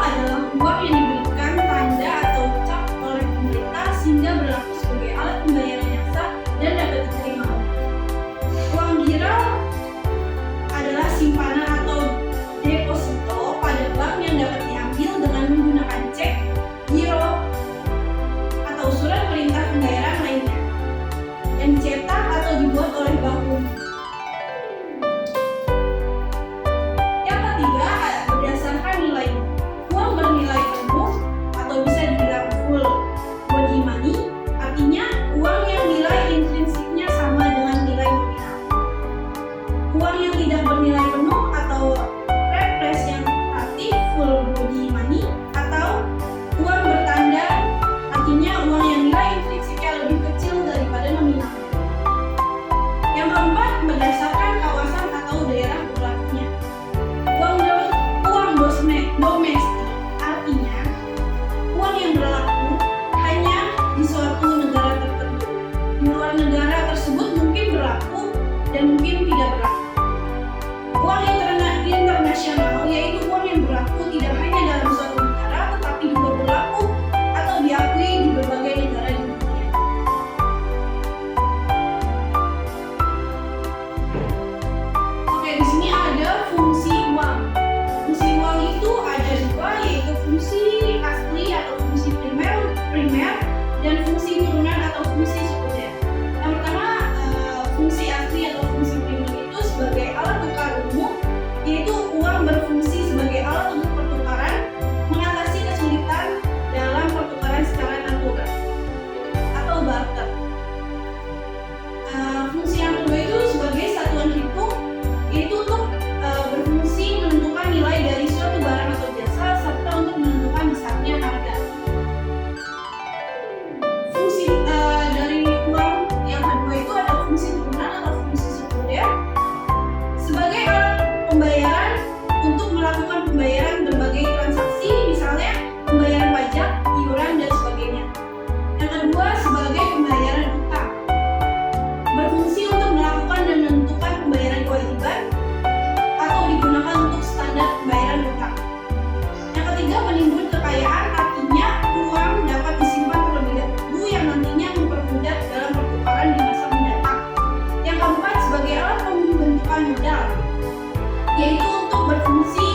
adalah uang yang diberikan tanda atau cap oleh pemerintah sehingga berlaku sebagai alat pembayaran yang sah dan dapat diterima. Uang giro adalah simpanan atau deposito pada bank yang dapat diambil dengan menggunakan cek, giro, atau surat perintah pembayaran lainnya yang dicetak atau dibuat oleh bank umum. Yang ketiga, berdasarkan nilai. Uang bernilai penuh atau bisa dibilang full body money, artinya uang yang nilai intrinsiknya sama dengan nilai nominal. Uang yang tidak bernilai penuh atau representatif full body money atau uang bertanda, artinya uang yang nilai intrinsiknya lebih kecil daripada nominal. Yang keempat, berdasarkan kawasan atau daerah berlakunya. Uang domestik, artinya uang yang berlaku hanya di suatu negara tertentu. Di luar negara tersebut mungkin berlaku dan mungkin tidak berlaku. Uang internasional yaitu uang yang berlaku tidak hanya dalam suatu negara tetapi juga berlaku atau diakui di berbagai negara di dunia. Oke, di sini ada fungsi uang. Fungsi uang itu ada dua, yaitu fungsi asli atau fungsi primer dan fungsi turunan atau fungsi sekunder. Yang pertama, fungsi asli atau fungsi primer itu sebagai alat tukar umum, yaitu uang berfungsi sebagai alat untuk pertukaran, mengatasi kesulitan dalam pertukaran secara natural atau barter. Fungsi yang kedua itu sebagai satuan hitung, yaitu untuk berfungsi menentukan nilai dari suatu barang atau jasa serta untuk menentukan besarnya harga. Fungsi dari uang yang kedua itu ada fungsi turunan atau fungsi sekunder sebagai alat pembayaran untuk melakukan pembayaran berbagai transaksi, misalnya pembayaran pajak, iuran, dan sebagainya. Yang kedua sebagai pembayaran utang, berfungsi untuk melakukan dan menentukan pembayaran kewajiban atau digunakan untuk standar pembayaran utang. Yang ketiga, menimbun kekayaan, artinya uang dapat disimpan terlebih dahulu yang nantinya mempermudah dalam pertukaran di masa mendatang. Yang keempat, sebagai alat pembentukan modal, yaitu untuk berfungsi